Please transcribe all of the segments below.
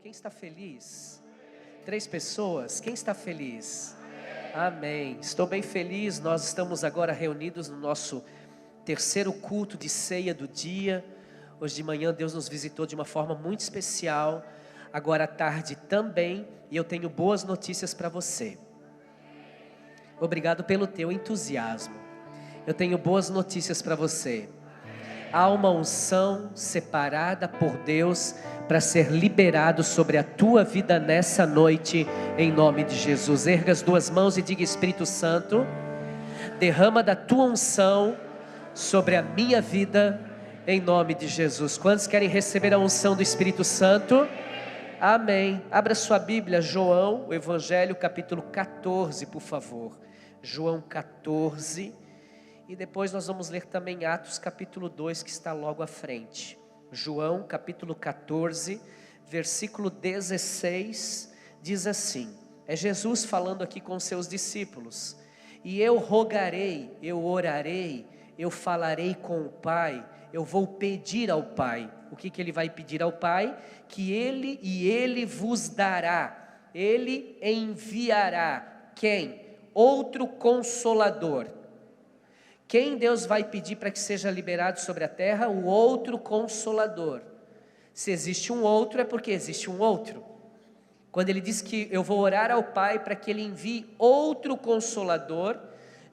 Quem está feliz? 3 pessoas. Quem está feliz? Amém. Estou bem feliz. Nós estamos agora reunidos no nosso terceiro culto de ceia do dia. Hoje de manhã Deus nos visitou de uma forma muito especial. Agora à tarde também. E eu tenho boas notícias para você. Obrigado pelo teu entusiasmo. Eu tenho boas notícias para você. Há uma unção separada por Deus para ser liberado sobre a tua vida nessa noite, em nome de Jesus. Erga as 2 mãos e diga: Espírito Santo, derrama da tua unção sobre a minha vida, em nome de Jesus. Quantos querem receber a unção do Espírito Santo? Amém. Abra sua Bíblia, João, o Evangelho, capítulo 14, por favor. João 14. E depois nós vamos ler também Atos capítulo 2, que está logo à frente. João capítulo 14, versículo 16, diz assim. É Jesus falando aqui com seus discípulos. E eu rogarei, eu orarei, eu falarei com o Pai, eu vou pedir ao Pai. O que ele vai pedir ao Pai? Que Ele vos dará, Ele enviará. Quem? Outro Consolador. Quem Deus vai pedir para que seja liberado sobre a terra? O outro Consolador. Se existe um outro, é porque existe um outro. Quando ele diz que eu vou orar ao Pai para que Ele envie outro Consolador,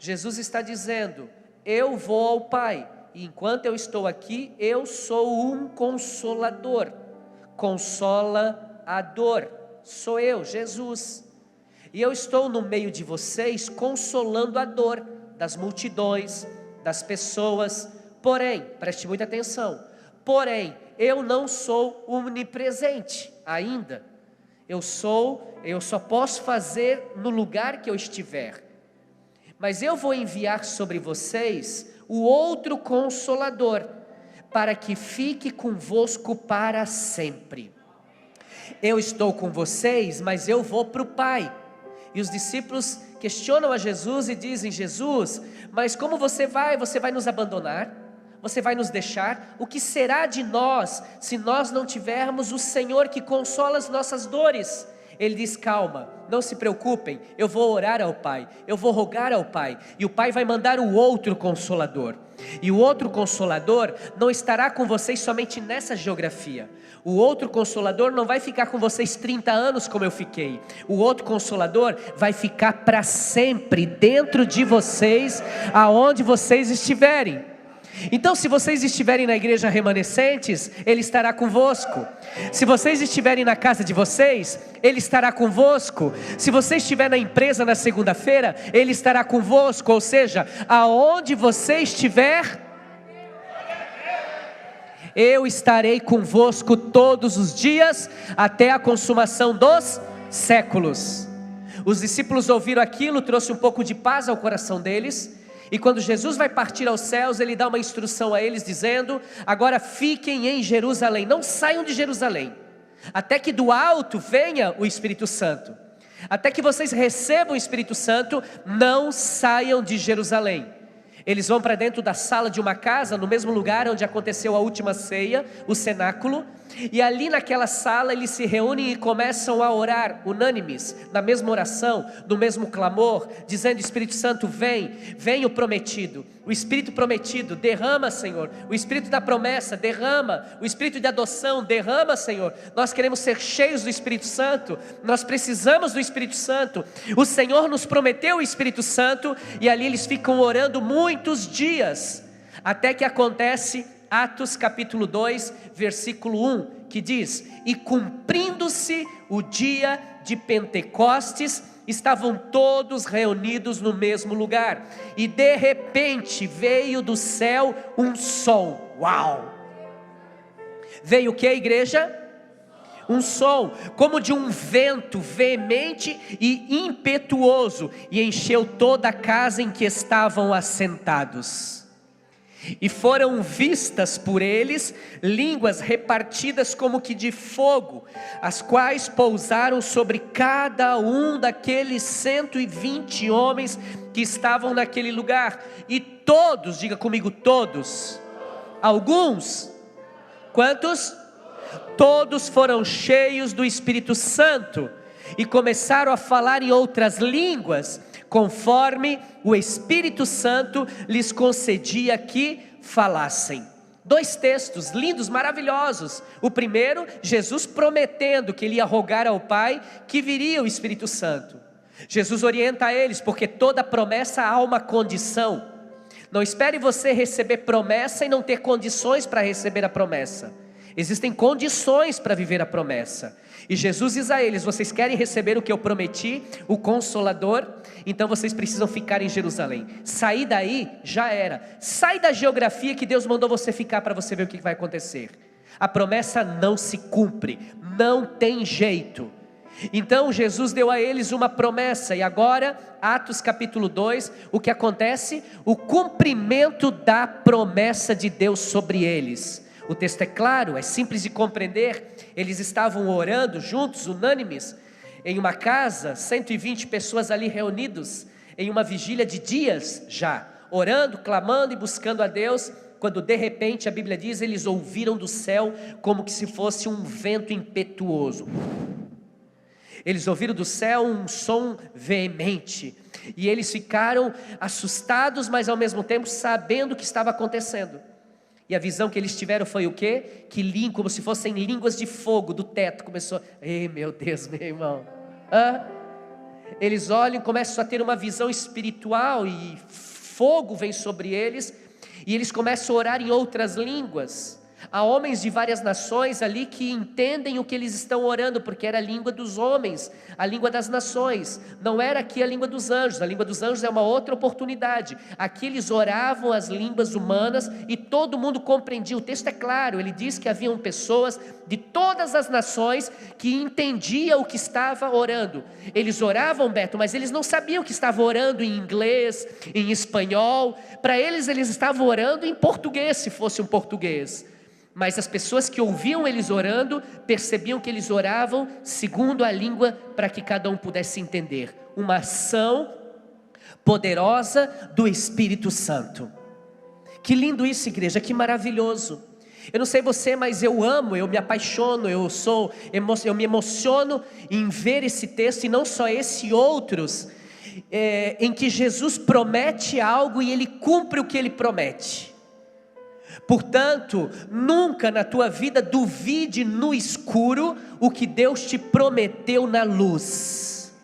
Jesus está dizendo: eu vou ao Pai, e enquanto eu estou aqui, eu sou um Consolador. Consola a dor, sou eu, Jesus. E eu estou no meio de vocês, consolando a dor das multidões, das pessoas. Porém, preste muita atenção, porém, eu não sou onipresente ainda. Eu só posso fazer no lugar que eu estiver. Mas eu vou enviar sobre vocês o outro Consolador, para que fique convosco para sempre. Eu estou com vocês, mas eu vou para o Pai. E os discípulos questionam a Jesus e dizem: Jesus, mas como você vai nos abandonar? Você vai nos deixar? O que será de nós se nós não tivermos o Senhor que consola as nossas dores? Ele diz: calma, não se preocupem, eu vou orar ao Pai, eu vou rogar ao Pai, e o Pai vai mandar o outro Consolador. E o outro Consolador não estará com vocês somente nessa geografia. O outro Consolador não vai ficar com vocês 30 anos como eu fiquei. O outro Consolador vai ficar para sempre dentro de vocês, aonde vocês estiverem. Então, se vocês estiverem na igreja remanescentes, Ele estará convosco. Se vocês estiverem na casa de vocês, Ele estará convosco. Se você estiver na empresa na segunda-feira, Ele estará convosco. Ou seja, aonde você estiver, eu estarei convosco todos os dias, até a consumação dos séculos. Os discípulos ouviram aquilo, trouxe um pouco de paz ao coração deles. E quando Jesus vai partir aos céus, Ele dá uma instrução a eles dizendo: agora fiquem em Jerusalém, não saiam de Jerusalém, até que do alto venha o Espírito Santo. Até que vocês recebam o Espírito Santo, não saiam de Jerusalém. Eles vão para dentro da sala de uma casa, no mesmo lugar onde aconteceu a última ceia, o cenáculo. E ali naquela sala eles se reúnem e começam a orar, unânimes, na mesma oração, no mesmo clamor, dizendo: Espírito Santo, vem o prometido. O Espírito prometido, derrama, Senhor. O Espírito da promessa, derrama. O Espírito de adoção, derrama, Senhor. Nós queremos ser cheios do Espírito Santo. Nós precisamos do Espírito Santo. O Senhor nos prometeu o Espírito Santo. E ali eles ficam orando muitos dias, até que acontece Atos capítulo 2, versículo 1, que diz: e cumprindo-se o dia de Pentecostes, estavam todos reunidos no mesmo lugar, e de repente veio do céu um som. Uau! Veio o que, igreja? Um som, como de um vento veemente e impetuoso, e encheu toda a casa em que estavam assentados. E foram vistas por eles línguas repartidas como que de fogo, as quais pousaram sobre cada um daqueles 120 homens que estavam naquele lugar. E todos, diga comigo, todos. Alguns, quantos? Todos foram cheios do Espírito Santo e começaram a falar em outras línguas, conforme o Espírito Santo lhes concedia que falassem. 2 textos lindos, maravilhosos. O primeiro, Jesus prometendo que ele ia rogar ao Pai que viria o Espírito Santo. Jesus orienta a eles, porque toda promessa há uma condição. Não espere você receber promessa e não ter condições para receber a promessa. Existem condições para viver a promessa. E Jesus diz a eles: vocês querem receber o que eu prometi, o Consolador? Então vocês precisam ficar em Jerusalém. Sair daí já era. Sai da geografia que Deus mandou você ficar, para você ver o que vai acontecer. A promessa não se cumpre, não tem jeito. Então Jesus deu a eles uma promessa. E agora, Atos capítulo 2, o que acontece? O cumprimento da promessa de Deus sobre eles. O texto é claro, é simples de compreender. Eles estavam orando juntos, unânimes, em uma casa, 120 pessoas ali reunidos, em uma vigília de dias já, orando, clamando e buscando a Deus, quando de repente a Bíblia diz, eles ouviram do céu como que se fosse um vento impetuoso. Eles ouviram do céu um som veemente, e eles ficaram assustados, mas ao mesmo tempo sabendo o que estava acontecendo. E a visão que eles tiveram foi o quê? Que como se fossem línguas de fogo do teto começou. Ei, meu Deus, meu irmão. Eles olham e começam a ter uma visão espiritual, e fogo vem sobre eles, e eles começam a orar em outras línguas. Há homens de várias nações ali que entendem o que eles estão orando, porque era a língua dos homens, a língua das nações. Não era aqui a língua dos anjos. A língua dos anjos é uma outra oportunidade. Aqui eles oravam as línguas humanas e todo mundo compreendia. O texto é claro, ele diz que haviam pessoas de todas as nações que entendiam o que estava orando. Eles oravam, Beto, mas eles não sabiam que estavam orando em inglês, em espanhol. Para eles estavam orando em português, se fosse um português. Mas as pessoas que ouviam eles orando, percebiam que eles oravam segundo a língua, para que cada um pudesse entender. Uma ação poderosa do Espírito Santo. Que lindo isso, igreja, que maravilhoso. Eu não sei você, mas eu amo, eu me apaixono, eu me emociono em ver esse texto, e não só esse, outros, em que Jesus promete algo e Ele cumpre o que Ele promete. Portanto, nunca na tua vida duvide no escuro o que Deus te prometeu na luz.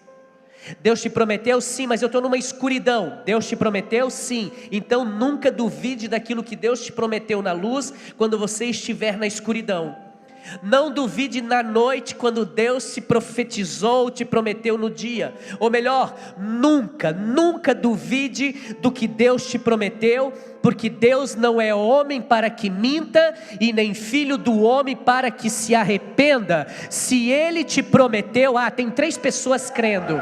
Deus te prometeu sim, mas eu estou numa escuridão. Deus te prometeu sim, então nunca duvide daquilo que Deus te prometeu na luz, quando você estiver na escuridão. Não duvide na noite, quando Deus te profetizou, te prometeu no dia. Ou melhor, nunca duvide do que Deus te prometeu, porque Deus não é homem para que minta, e nem filho do homem para que se arrependa. Se Ele te prometeu, tem 3 pessoas crendo,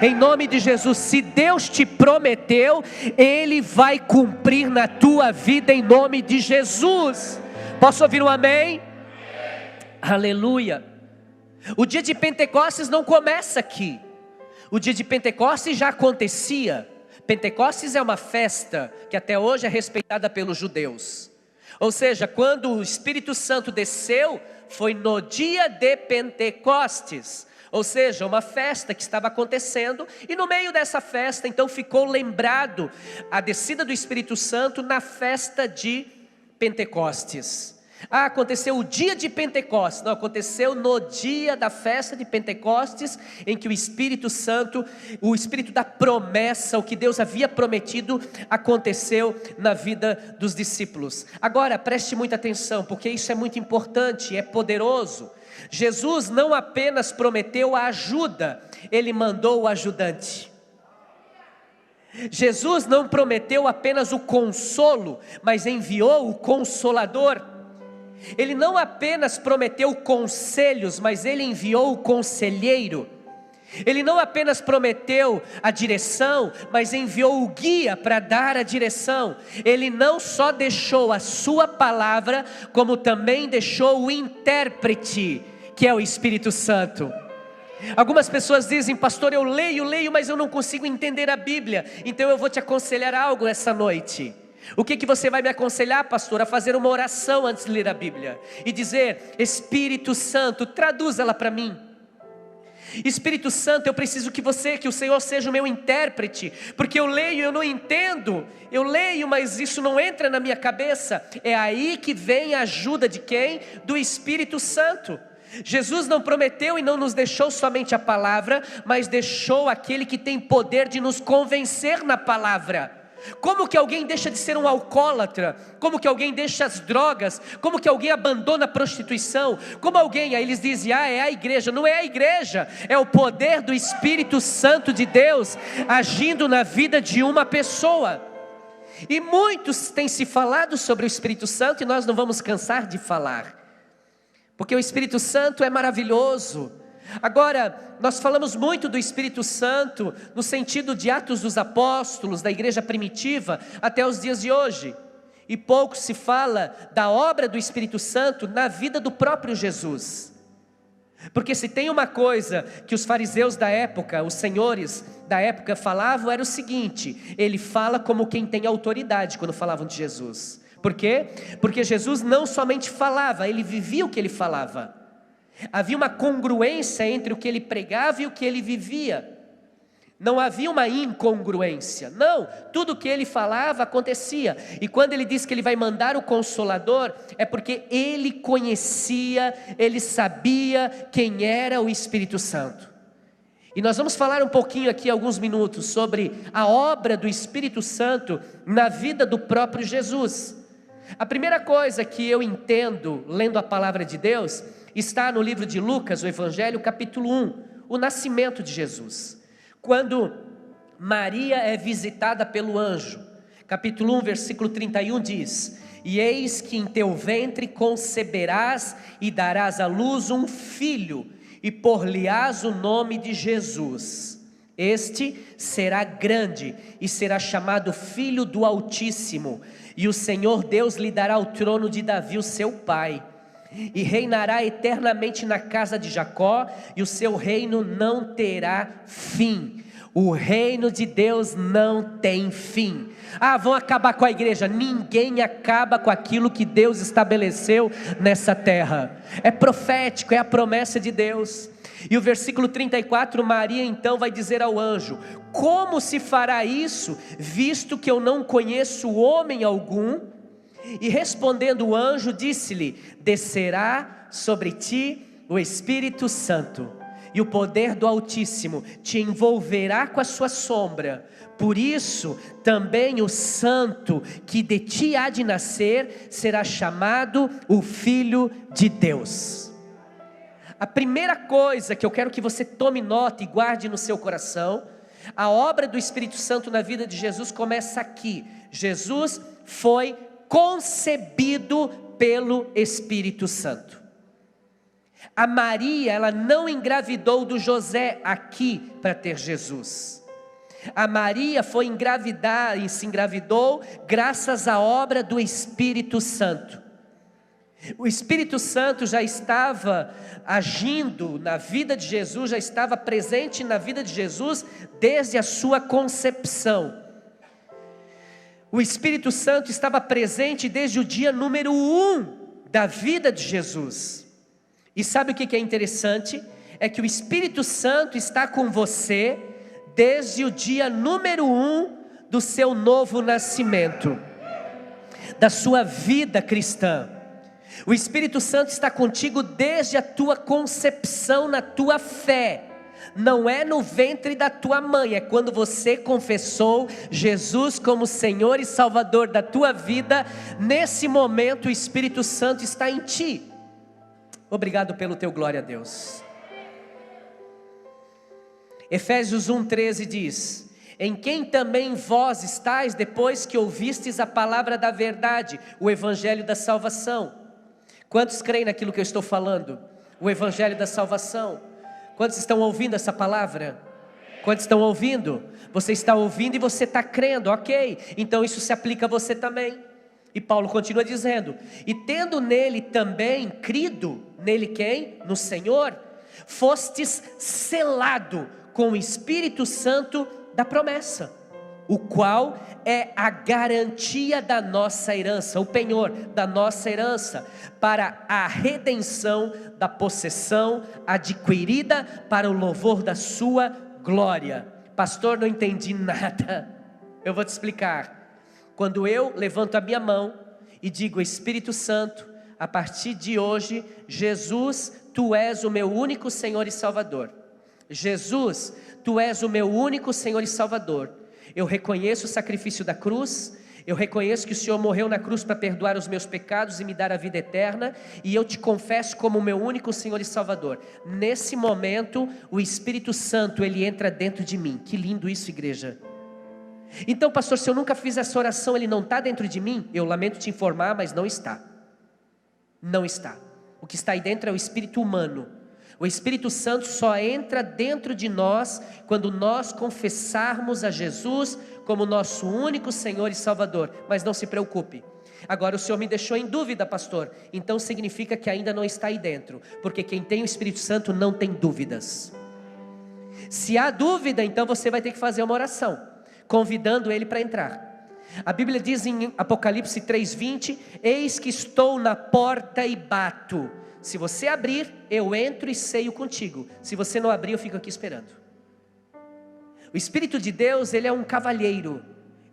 em nome de Jesus. Se Deus te prometeu, Ele vai cumprir na tua vida, em nome de Jesus. Posso ouvir um amém? Aleluia. O dia de Pentecostes não começa aqui. O dia de Pentecostes já acontecia. Pentecostes é uma festa que até hoje é respeitada pelos judeus. Ou seja, quando o Espírito Santo desceu, foi no dia de Pentecostes. Ou seja, uma festa que estava acontecendo, e no meio dessa festa, então ficou lembrado a descida do Espírito Santo na festa de Pentecostes. Aconteceu o dia de Pentecostes. Não, aconteceu no dia da festa de Pentecostes, em que o Espírito Santo, o Espírito da promessa, o que Deus havia prometido, aconteceu na vida dos discípulos. Agora preste muita atenção, porque isso é muito importante, é poderoso. Jesus não apenas prometeu a ajuda, Ele mandou o ajudante. Jesus não prometeu apenas o consolo, mas enviou o Consolador. Ele não apenas prometeu conselhos, mas Ele enviou o conselheiro. Ele não apenas prometeu a direção, mas enviou o guia para dar a direção. Ele não só deixou a sua palavra, como também deixou o intérprete, que é o Espírito Santo. Algumas pessoas dizem: pastor, eu leio, mas eu não consigo entender a Bíblia. Então eu vou te aconselhar algo essa noite. O que você vai me aconselhar, pastor? A fazer uma oração antes de ler a Bíblia e dizer: Espírito Santo, traduz ela para mim. Espírito Santo, eu preciso que o Senhor seja o meu intérprete, porque eu leio e eu não entendo, eu leio, mas isso não entra na minha cabeça. É aí que vem a ajuda de quem? Do Espírito Santo. Jesus não prometeu e não nos deixou somente a palavra, mas deixou aquele que tem poder de nos convencer na palavra. Como que alguém deixa de ser um alcoólatra? Como que alguém deixa as drogas? Como que alguém abandona a prostituição? Como alguém, aí eles dizem: é a igreja. Não é a igreja, é o poder do Espírito Santo de Deus agindo na vida de uma pessoa. E muitos têm se falado sobre o Espírito Santo, e nós não vamos cansar de falar, porque o Espírito Santo é maravilhoso. Agora, nós falamos muito do Espírito Santo no sentido de Atos dos Apóstolos, da igreja primitiva, até os dias de hoje. E pouco se fala da obra do Espírito Santo na vida do próprio Jesus. Porque se tem uma coisa que os fariseus da época, os senhores da época falavam, era o seguinte: ele fala como quem tem autoridade quando falavam de Jesus. Por quê? Porque Jesus não somente falava, ele vivia o que ele falava. Havia uma congruência entre o que ele pregava e o que ele vivia. Não havia uma incongruência. Não, tudo o que ele falava acontecia. E quando ele diz que ele vai mandar o Consolador, é porque ele conhecia, ele sabia quem era o Espírito Santo. E nós vamos falar um pouquinho aqui, alguns minutos, sobre a obra do Espírito Santo na vida do próprio Jesus. A primeira coisa que eu entendo, lendo a palavra de Deus, está no livro de Lucas, o Evangelho, capítulo 1, o nascimento de Jesus. Quando Maria é visitada pelo anjo, capítulo 1, versículo 31 diz: e eis que em teu ventre conceberás e darás à luz um filho, e por-lhe-ás o nome de Jesus. Este será grande e será chamado Filho do Altíssimo, e o Senhor Deus lhe dará o trono de Davi, o seu pai, e reinará eternamente na casa de Jacó, e o seu reino não terá fim. O reino de Deus não tem fim. Vão acabar com a igreja. Ninguém acaba com aquilo que Deus estabeleceu nessa terra. É profético, é a promessa de Deus. E o versículo 34, Maria então vai dizer ao anjo: como se fará isso, visto que eu não conheço homem algum? E respondendo o anjo, disse-lhe: descerá sobre ti o Espírito Santo, e o poder do Altíssimo te envolverá com a sua sombra. Por isso também o santo que de ti há de nascer será chamado o Filho de Deus. A primeira coisa que eu quero que você tome nota e guarde no seu coração: a obra do Espírito Santo na vida de Jesus começa aqui. Jesus foi concebido pelo Espírito Santo. A Maria, ela não engravidou do José aqui para ter Jesus. A Maria foi engravidar e se engravidou graças à obra do Espírito Santo. O Espírito Santo já estava agindo na vida de Jesus, já estava presente na vida de Jesus desde a sua concepção. O Espírito Santo estava presente desde o dia número 1 da vida de Jesus. E sabe o que é interessante? É que o Espírito Santo está com você desde o dia número 1 do seu novo nascimento, da sua vida cristã. O Espírito Santo está contigo desde a tua concepção na tua fé. Não é no ventre da tua mãe, é quando você confessou Jesus como Senhor e Salvador da tua vida. Nesse momento o Espírito Santo está em ti. Obrigado pelo teu glória a Deus. Efésios 1:13 diz: em quem também vós estáis depois que ouvistes a palavra da verdade, o evangelho da salvação. Quantos creem naquilo que eu estou falando? O evangelho da salvação. Quantos estão ouvindo essa palavra? Quantos estão ouvindo? Você está ouvindo e você está crendo, ok? Então isso se aplica a você também. E Paulo continua dizendo: e tendo nele também crido, nele quem? No Senhor, fostes selado com o Espírito Santo da promessa. o qual é a garantia da nossa herança, o penhor da nossa herança, para a redenção da possessão adquirida para o louvor da sua glória. Pastor, não entendi nada. Eu vou te explicar. Quando eu levanto a minha mão e digo: Espírito Santo, a partir de hoje, Jesus, Tu és o meu único Senhor e Salvador. Jesus, Tu és o meu único Senhor e Salvador. Eu reconheço o sacrifício da cruz, eu reconheço que o Senhor morreu na cruz para perdoar os meus pecados e me dar a vida eterna, e eu te confesso como o meu único Senhor e Salvador. Nesse momento, o Espírito Santo, Ele entra dentro de mim. Que lindo isso, igreja. Então, pastor, se eu nunca fiz essa oração, Ele não está dentro de mim? Eu lamento te informar, mas não está. Não está. O que está aí dentro é o espírito humano. O Espírito Santo só entra dentro de nós quando nós confessarmos a Jesus como nosso único Senhor e Salvador. Mas não se preocupe. Agora o Senhor me deixou em dúvida, pastor. Então significa que ainda não está aí dentro, porque quem tem o Espírito Santo não tem dúvidas. Se há dúvida, então você vai ter que fazer uma oração, convidando Ele para entrar. A Bíblia diz em Apocalipse 3:20: eis que estou na porta e bato. Se você abrir, eu entro e ceio contigo. Se você não abrir, eu fico aqui esperando. O Espírito de Deus, Ele é um cavalheiro.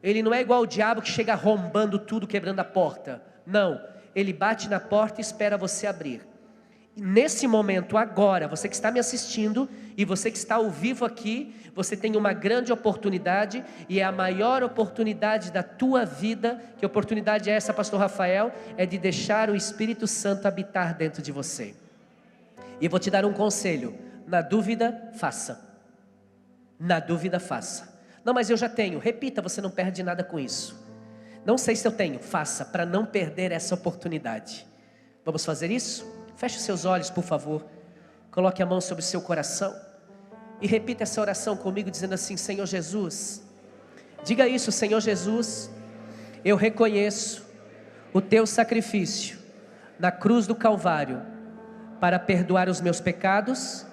Ele não é igual o diabo que chega arrombando tudo, quebrando a porta. Não, Ele bate na porta e espera você abrir. E nesse momento agora, você que está me assistindo e você que está ao vivo aqui, você tem uma grande oportunidade, e é a maior oportunidade da tua vida. Que oportunidade é essa, pastor Rafael? É de deixar o Espírito Santo habitar dentro de você. E eu vou te dar um conselho: na dúvida, faça. Na dúvida, faça. Não, mas eu já tenho. Repita, você não perde nada com isso. Não sei se eu tenho. Faça, para não perder essa oportunidade. Vamos fazer isso? Feche os seus olhos, por favor. Coloque a mão sobre o seu coração e repita essa oração comigo, dizendo assim: Senhor Jesus, diga isso: Senhor Jesus, eu reconheço o teu sacrifício na cruz do Calvário para perdoar os meus pecados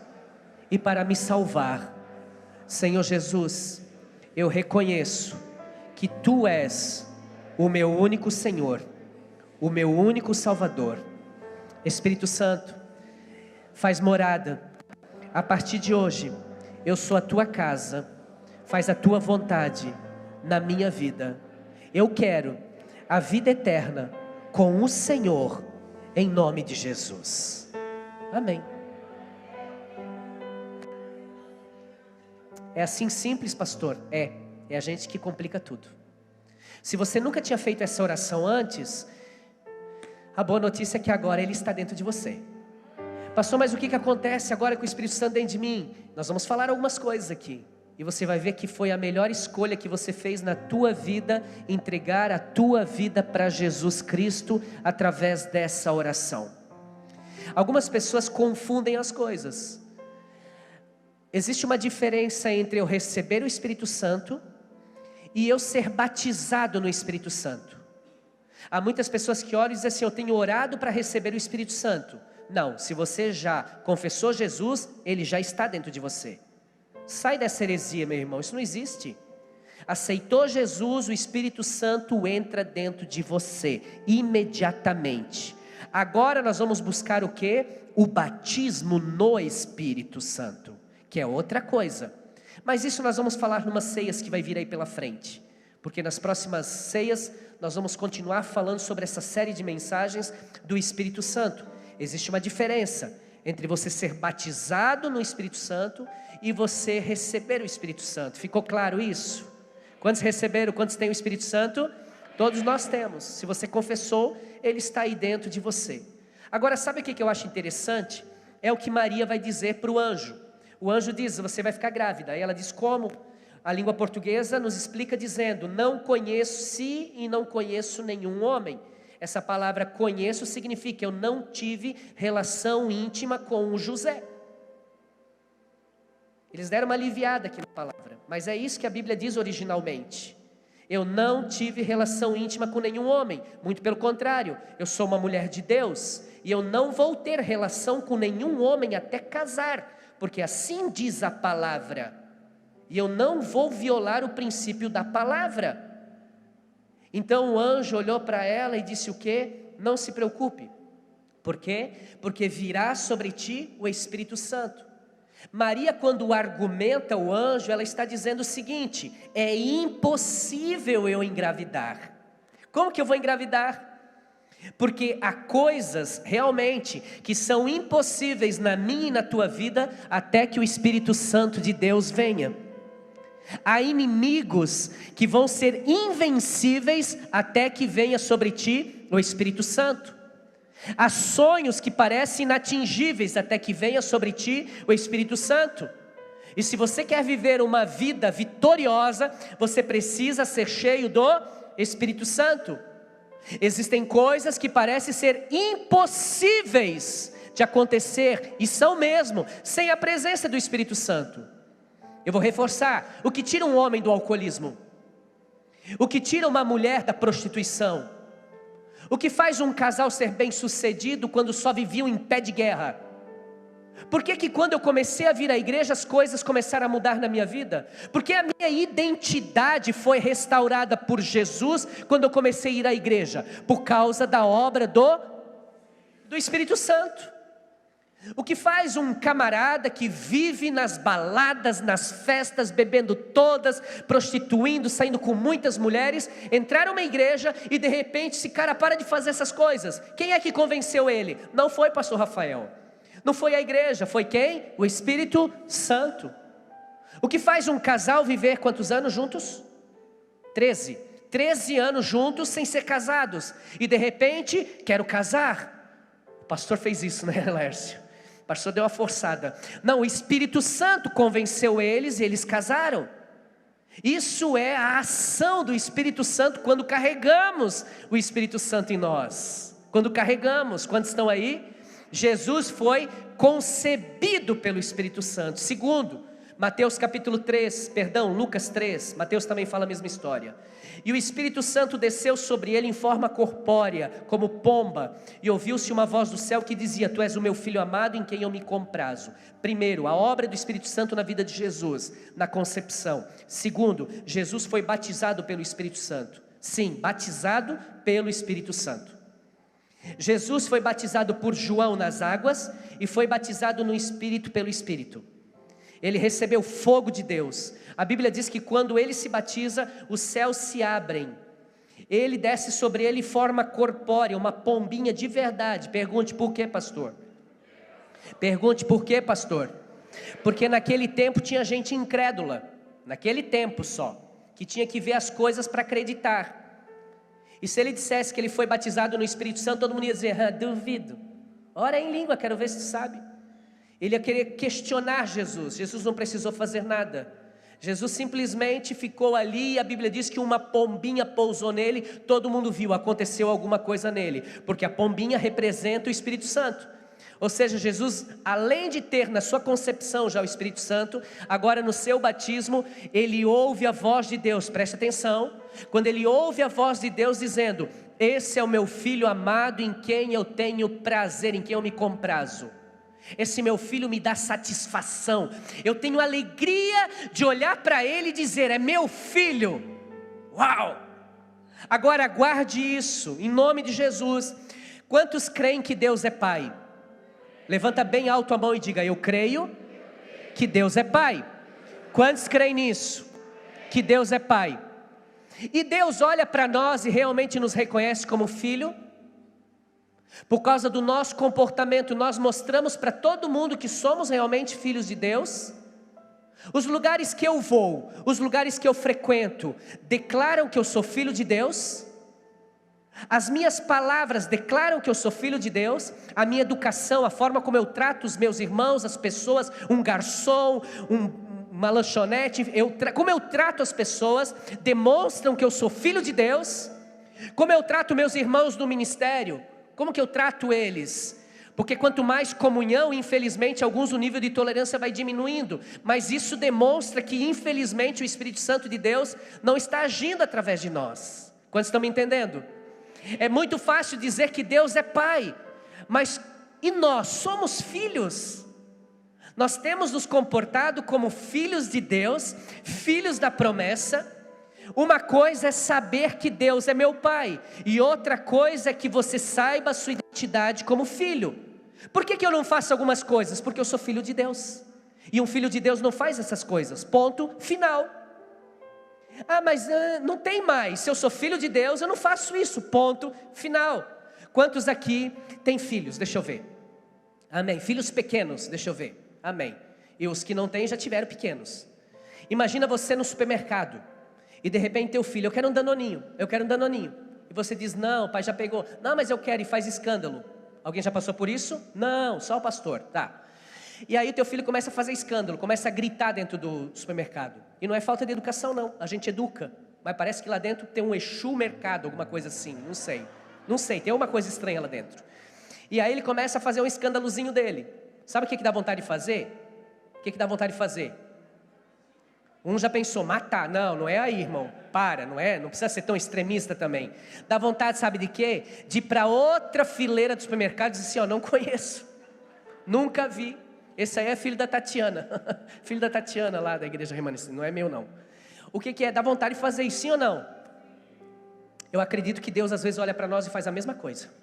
e para me salvar. Senhor Jesus, eu reconheço que tu és o meu único Senhor, o meu único Salvador. Espírito Santo, faz morada. A partir de hoje, eu sou a tua casa. Faz a tua vontade na minha vida. Eu quero a vida eterna com o Senhor, em nome de Jesus. Amém. É assim simples, pastor? É a gente que complica tudo. Se você nunca tinha feito essa oração antes, a boa notícia é que agora Ele está dentro de você. Pastor, mas o que acontece agora com o Espírito Santo dentro de mim? Nós vamos falar algumas coisas aqui, e você vai ver que foi a melhor escolha que você fez na tua vida, entregar a tua vida para Jesus Cristo, através dessa oração. Algumas pessoas confundem as coisas. Existe uma diferença entre eu receber o Espírito Santo e eu ser batizado no Espírito Santo. Há muitas pessoas que olham e dizem assim: eu tenho orado para receber o Espírito Santo. Não, se você já confessou Jesus, Ele já está dentro de você. Sai dessa heresia, meu irmão, isso não existe. Aceitou Jesus, o Espírito Santo entra dentro de você, imediatamente. Agora nós vamos buscar o quê? O batismo no Espírito Santo, que é outra coisa. Mas isso nós vamos falar numa ceias que vai vir aí pela frente. Porque nas próximas ceias nós vamos continuar falando sobre essa série de mensagens do Espírito Santo. Existe uma diferença entre você ser batizado no Espírito Santo e você receber o Espírito Santo. Ficou claro isso? Quantos receberam? Quantos têm o Espírito Santo? Todos nós temos. Se você confessou, Ele está aí dentro de você. Agora, sabe o que eu acho interessante? É o que Maria vai dizer para o anjo. O anjo diz: você vai ficar grávida. Aí ela diz: como? A língua portuguesa nos explica dizendo: não conheci e não conheço nenhum homem. Essa palavra conheço significa: eu não tive relação íntima com o José. Eles deram uma aliviada aqui na palavra, mas é isso que a Bíblia diz originalmente. Eu não tive relação íntima com nenhum homem, muito pelo contrário, eu sou uma mulher de Deus, e eu não vou ter relação com nenhum homem até casar, porque assim diz a palavra. e eu não vou violar o princípio da palavra. Então o anjo olhou para ela e disse o quê? Não se preocupe. Por quê? Porque virá sobre ti o Espírito Santo. Maria, quando argumenta o anjo, ela está dizendo o seguinte: é impossível eu engravidar. Como que eu vou engravidar? Porque há coisas realmente que são impossíveis na minha e na tua vida até que o Espírito Santo de Deus venha. Há inimigos que vão ser invencíveis até que venha sobre ti o Espírito Santo. Há sonhos que parecem inatingíveis até que venha sobre ti o Espírito Santo. E se você quer viver uma vida vitoriosa, você precisa ser cheio do Espírito Santo. Existem coisas que parecem ser impossíveis de acontecer, e são mesmo, sem a presença do Espírito Santo. Eu vou reforçar: o que tira um homem do alcoolismo? O que tira uma mulher da prostituição? O que faz um casal ser bem sucedido quando só viviam em pé de guerra? Por que quando eu comecei a vir à igreja as coisas começaram a mudar na minha vida? Porque a minha identidade foi restaurada por Jesus quando eu comecei a ir à igreja, por causa da obra do Espírito Santo. O que faz um camarada que vive nas baladas, nas festas, bebendo todas, prostituindo, saindo com muitas mulheres, entrar numa igreja e de repente esse cara para de fazer essas coisas? Quem é que convenceu ele? Não foi pastor Rafael, não foi a igreja, foi quem? O Espírito Santo. O que faz um casal viver quantos anos juntos? 13 anos juntos sem ser casados, e de repente, quero casar. O pastor fez isso, né, Lércio? O pastor deu uma forçada. Não, o Espírito Santo convenceu eles e eles casaram. Isso é a ação do Espírito Santo quando carregamos o Espírito Santo em nós. Quando carregamos, quantos estão aí? Jesus foi concebido pelo Espírito Santo. Segundo, Lucas 3, Mateus também fala a mesma história. E o Espírito Santo desceu sobre ele em forma corpórea, como pomba, e ouviu-se uma voz do céu que dizia: Tu és o meu filho amado em quem eu me comprazo. Primeiro, a obra do Espírito Santo na vida de Jesus, na concepção. Segundo, Jesus foi batizado pelo Espírito Santo. Sim, batizado pelo Espírito Santo. Jesus foi batizado por João nas águas e foi batizado no Espírito pelo Espírito. Ele recebeu fogo de Deus. A Bíblia diz que quando ele se batiza, os céus se abrem. Ele desce sobre ele em forma corpórea, uma pombinha de verdade. Pergunte por quê, pastor? Pergunte por quê, pastor? Porque naquele tempo tinha gente incrédula, naquele tempo só, que tinha que ver as coisas para acreditar. E se ele dissesse que ele foi batizado no Espírito Santo, todo mundo ia dizer: duvido. Ora em língua, quero ver se tu sabe. Ele ia querer questionar Jesus. Jesus não precisou fazer nada. Jesus simplesmente ficou ali, e a Bíblia diz que uma pombinha pousou nele. Todo mundo viu, aconteceu alguma coisa nele, porque a pombinha representa o Espírito Santo. Ou seja, Jesus, além de ter na sua concepção já o Espírito Santo, agora no seu batismo, ele ouve a voz de Deus. Preste atenção, quando ele ouve a voz de Deus dizendo: esse é o meu filho amado em quem eu tenho prazer, em quem eu me comprazo. Esse meu filho me dá satisfação. Eu tenho alegria de olhar para ele e dizer: é meu filho. Uau! Agora guarde isso, em nome de Jesus. Quantos creem que Deus é Pai? Levanta bem alto a mão e diga: eu creio que Deus é Pai. Quantos creem nisso? Que Deus é Pai. E Deus olha para nós e realmente nos reconhece como filho? Por causa do nosso comportamento, nós mostramos para todo mundo que somos realmente filhos de Deus? Os lugares que eu vou, os lugares que eu frequento, declaram que eu sou filho de Deus? As minhas palavras declaram que eu sou filho de Deus? A minha educação, a forma como eu trato os meus irmãos, as pessoas, um garçom, uma lanchonete, como eu trato as pessoas, demonstram que eu sou filho de Deus? Como eu trato meus irmãos no ministério? Como que eu trato eles? Porque quanto mais comunhão, infelizmente, alguns o nível de tolerância vai diminuindo. Mas isso demonstra que, infelizmente, o Espírito Santo de Deus não está agindo através de nós. Quantos estão me entendendo? É muito fácil dizer que Deus é Pai, mas e nós somos filhos? Nós temos nos comportado como filhos de Deus, filhos da promessa. Uma coisa é saber que Deus é meu pai, e outra coisa é que você saiba a sua identidade como filho. Por que eu não faço algumas coisas? Porque eu sou filho de Deus, e um filho de Deus não faz essas coisas, ponto final. Mas não tem mais, se eu sou filho de Deus eu não faço isso, ponto final. Quantos aqui têm filhos? Deixa eu ver. Amém. Filhos pequenos, deixa eu ver. Amém. E os que não têm já tiveram pequenos. Imagina você no supermercado e de repente teu filho, eu quero um danoninho. E você diz, não, o pai já pegou. Não, mas eu quero, e faz escândalo. Alguém já passou por isso? Não, só o pastor, tá. E aí o teu filho começa a fazer escândalo, começa a gritar dentro do supermercado. E não é falta de educação não, a gente educa. Mas parece que lá dentro tem um Exu mercado, alguma coisa assim, não sei, tem alguma coisa estranha lá dentro. E aí ele começa a fazer um escândalozinho dele. Sabe o que dá vontade de fazer? O que dá vontade de fazer? Um já pensou, matar. Não é aí, irmão. Para, não precisa ser tão extremista também. Dá vontade, sabe de quê? De ir para outra fileira do supermercado e dizer assim, não conheço. Nunca vi. Esse aí é filho da Tatiana. Filho da Tatiana lá da igreja remanescente, não é meu não. O que é? Dá vontade de fazer isso, sim ou não? Eu acredito que Deus às vezes olha para nós e faz a mesma coisa.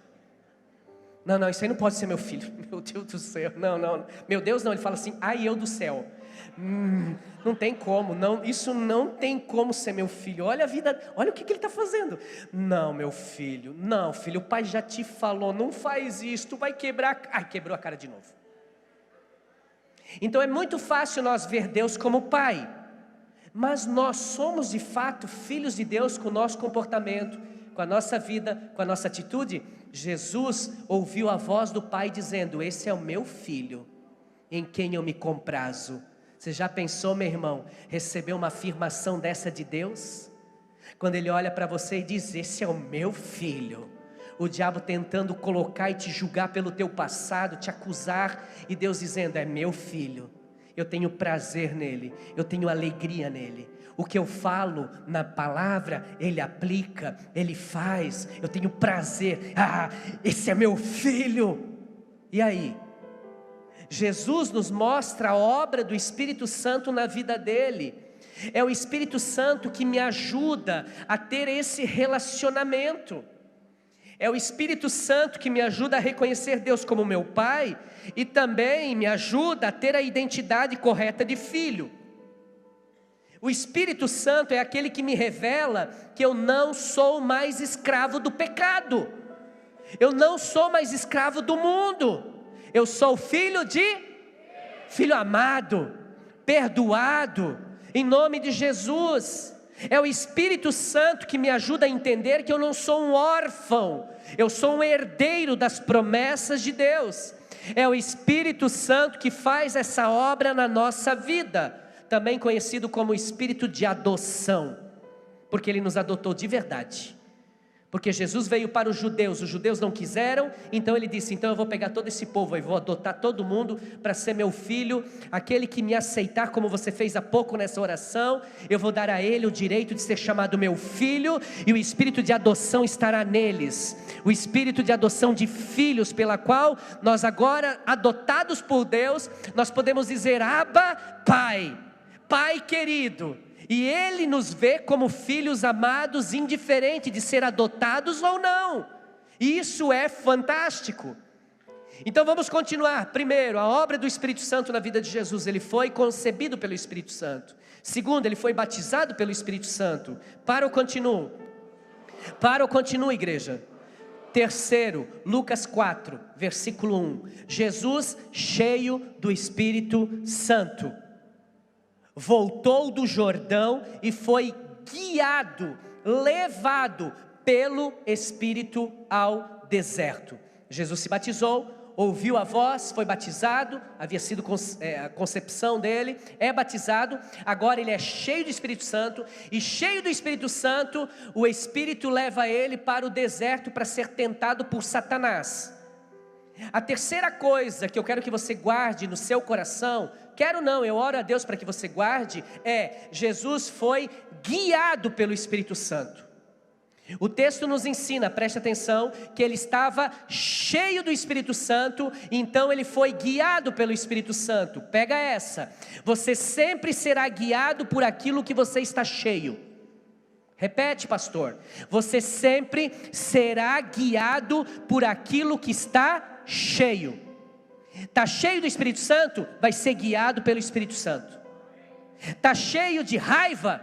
Não, isso aí não pode ser meu filho. Meu Deus do céu, não. Meu Deus não, ele fala assim, ai eu do céu. Não tem como, não, isso não tem como ser meu filho. Olha a vida, olha o que ele está fazendo. Não, meu filho, não filho, o pai já te falou, não faz isso, tu vai quebrar. Ai, quebrou a cara de novo. Então é muito fácil nós ver Deus como pai. Mas nós somos de fato filhos de Deus com o nosso comportamento, com a nossa vida, com a nossa atitude. Jesus ouviu a voz do Pai dizendo, esse é o meu filho, em quem eu me comprazo. Você já pensou, meu irmão, receber uma afirmação dessa de Deus? Quando Ele olha para você e diz, esse é o meu filho. O diabo tentando colocar e te julgar pelo teu passado, te acusar, e Deus dizendo, é meu filho. Eu tenho prazer nele, eu tenho alegria nele. O que eu falo na palavra, ele aplica, ele faz. Eu tenho prazer. Esse é meu filho. E aí? Jesus nos mostra a obra do Espírito Santo na vida dele. É o Espírito Santo que me ajuda a ter esse relacionamento. É o Espírito Santo que me ajuda a reconhecer Deus como meu Pai e também me ajuda a ter a identidade correta de filho. O Espírito Santo é aquele que me revela que eu não sou mais escravo do pecado. Eu não sou mais escravo do mundo. Eu sou filho amado, perdoado, em nome de Jesus. É o Espírito Santo que me ajuda a entender que eu não sou um órfão, eu sou um herdeiro das promessas de Deus. É o Espírito Santo que faz essa obra na nossa vida, também conhecido como Espírito de adoção, porque Ele nos adotou de verdade. Porque Jesus veio para os judeus não quiseram, então Ele disse, então eu vou pegar todo esse povo e vou adotar todo mundo para ser meu filho. Aquele que me aceitar, como você fez há pouco nessa oração, eu vou dar a ele o direito de ser chamado meu filho, e o Espírito de adoção estará neles, o Espírito de adoção de filhos, pela qual nós agora, adotados por Deus, nós podemos dizer, Abba, Pai, Pai querido. E Ele nos vê como filhos amados, indiferente de ser adotados ou não. E isso é fantástico. Então vamos continuar. Primeiro, a obra do Espírito Santo na vida de Jesus. Ele foi concebido pelo Espírito Santo. Segundo, Ele foi batizado pelo Espírito Santo. Para ou continuo, igreja? Terceiro, Lucas 4, versículo 1. Jesus cheio do Espírito Santo voltou do Jordão e foi guiado, levado pelo Espírito ao deserto. Jesus se batizou, ouviu a voz, foi batizado, havia sido a concepção dele, é batizado, agora ele é cheio do Espírito Santo, e cheio do Espírito Santo, o Espírito leva ele para o deserto para ser tentado por Satanás. A terceira coisa que eu quero que você guarde no seu coração, eu oro a Deus para que você guarde, Jesus foi guiado pelo Espírito Santo. O texto nos ensina, preste atenção, que ele estava cheio do Espírito Santo, então ele foi guiado pelo Espírito Santo. Pega essa, você sempre será guiado por aquilo que você está cheio. Repete, pastor, você sempre será guiado por aquilo que está cheio. Está cheio do Espírito Santo, vai ser guiado pelo Espírito Santo. Está cheio de raiva,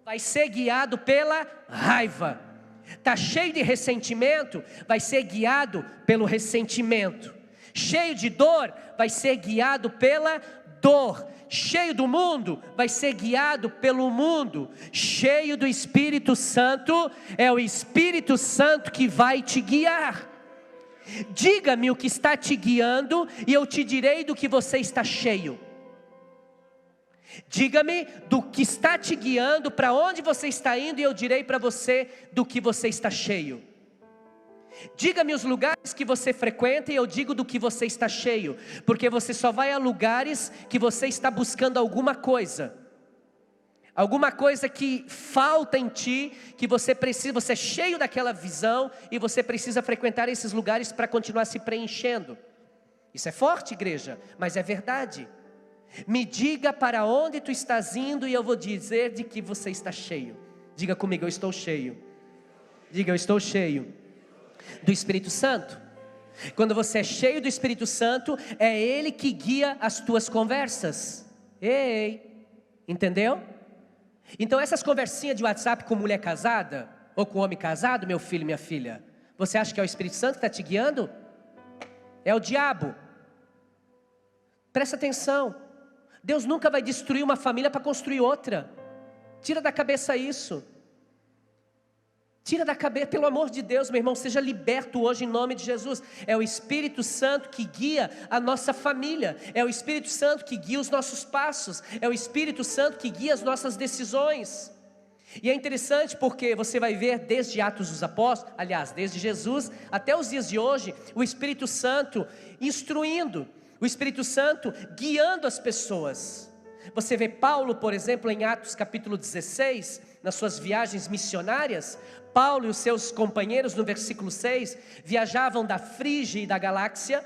vai ser guiado pela raiva. Está cheio de ressentimento, vai ser guiado pelo ressentimento. Cheio de dor, vai ser guiado pela dor. Cheio do mundo, vai ser guiado pelo mundo. Cheio do Espírito Santo, é o Espírito Santo que vai te guiar. Diga-me o que está te guiando e eu te direi do que você está cheio. Diga-me do que está te guiando, para onde você está indo, e eu direi para você do que você está cheio. Diga-me os lugares que você frequenta e eu digo do que você está cheio, porque você só vai a lugares que você está buscando alguma coisa que falta em ti, que você precisa, você é cheio daquela visão e você precisa frequentar esses lugares para continuar se preenchendo. Isso é forte, igreja, mas é verdade. Me diga para onde tu estás indo e eu vou dizer de que você está cheio. Diga comigo, eu estou cheio. Diga, eu estou cheio do Espírito Santo. Quando você é cheio do Espírito Santo, é Ele que guia as tuas conversas. Ei, entendeu? Então essas conversinhas de WhatsApp com mulher casada, ou com homem casado, meu filho, minha filha, você acha que é o Espírito Santo que está te guiando? É o diabo. Presta atenção. Deus nunca vai destruir uma família para construir outra. Tira da cabeça isso. Tira da cabeça, pelo amor de Deus, meu irmão, seja liberto hoje em nome de Jesus. É o Espírito Santo que guia a nossa família. É o Espírito Santo que guia os nossos passos. É o Espírito Santo que guia as nossas decisões. E é interessante porque você vai ver desde Atos dos Apóstolos, aliás, desde Jesus até os dias de hoje, o Espírito Santo instruindo, o Espírito Santo guiando as pessoas. Você vê Paulo, por exemplo, em Atos capítulo 16, nas suas viagens missionárias. Paulo e os seus companheiros, no versículo 6, viajavam da Frígia e da Galácia,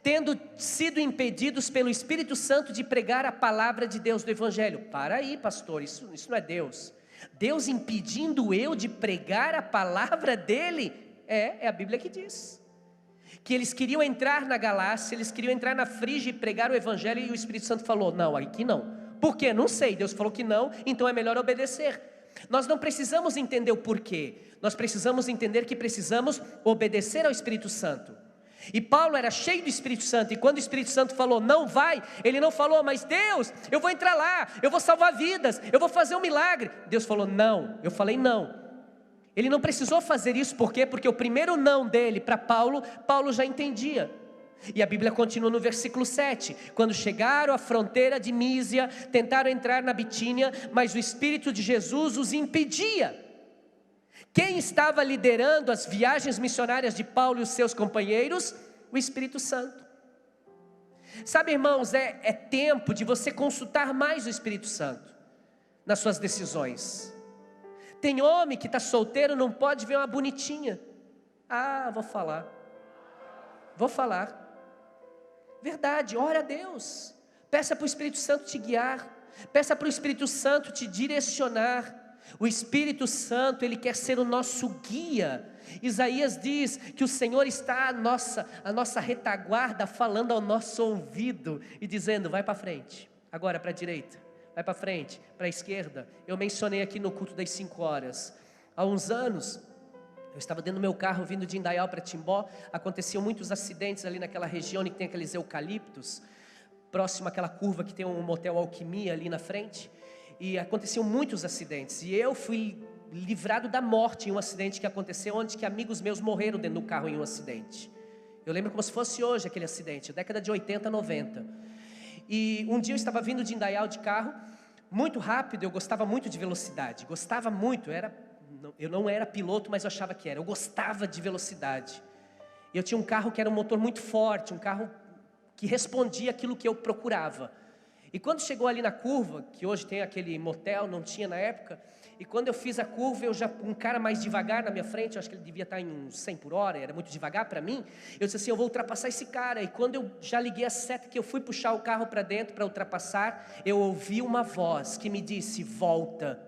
tendo sido impedidos pelo Espírito Santo de pregar a palavra de Deus do Evangelho. Para aí, pastor, isso não é Deus. Deus impedindo eu de pregar a palavra dele? É a Bíblia que diz. Que eles queriam entrar na Galácia, eles queriam entrar na Frígia e pregar o Evangelho, e o Espírito Santo falou, não, aqui não. Por quê? Não sei, Deus falou que não, então é melhor obedecer. Nós não precisamos entender o porquê, nós precisamos entender que precisamos obedecer ao Espírito Santo. E Paulo era cheio do Espírito Santo, e quando o Espírito Santo falou, não vai, ele não falou, mas Deus, eu vou entrar lá, eu vou salvar vidas, eu vou fazer um milagre. Deus falou, não, eu falei não. Ele não precisou fazer isso, por quê? Porque o primeiro não dele para Paulo, Paulo já entendia. E a Bíblia continua no versículo 7, quando chegaram à fronteira de Mísia, tentaram entrar na Bitínia, mas o Espírito de Jesus os impedia. Quem estava liderando as viagens missionárias de Paulo e os seus companheiros? O Espírito Santo. Sabe, irmãos, é tempo de você consultar mais o Espírito Santo nas suas decisões. Tem homem que está solteiro, não pode ver uma bonitinha. Vou falar. Verdade, ora a Deus. Peça para o Espírito Santo te guiar. Peça para o Espírito Santo te direcionar. O Espírito Santo, Ele quer ser o nosso guia. Isaías diz que o Senhor está à nossa retaguarda, falando ao nosso ouvido e dizendo, vai para frente, agora para a direita, vai para frente, para a esquerda. Eu mencionei aqui no culto das 5 horas, há uns anos, eu estava dentro do meu carro vindo de Indaial para Timbó. Aconteciam muitos acidentes ali naquela região que tem aqueles eucaliptos, próximo àquela curva que tem um motel Alquimia ali na frente. E aconteciam muitos acidentes, e eu fui livrado da morte em um acidente que aconteceu, onde que amigos meus morreram dentro do carro em um acidente. Eu lembro como se fosse hoje aquele acidente, década de 80, 90. E um dia eu estava vindo de Indaial de carro, muito rápido. Eu gostava muito de velocidade, gostava muito, eu não era piloto, mas eu achava que era, eu gostava de velocidade. E eu tinha um carro que era um motor muito forte, um carro que respondia aquilo que eu procurava. E quando chegou ali na curva, que hoje tem aquele motel, não tinha na época, e quando eu fiz a curva, um cara mais devagar na minha frente, eu acho que ele devia estar em uns 100 por hora, era muito devagar para mim, eu disse assim, eu vou ultrapassar esse cara, e quando eu já liguei a seta, que eu fui puxar o carro para dentro para ultrapassar, eu ouvi uma voz que me disse, volta.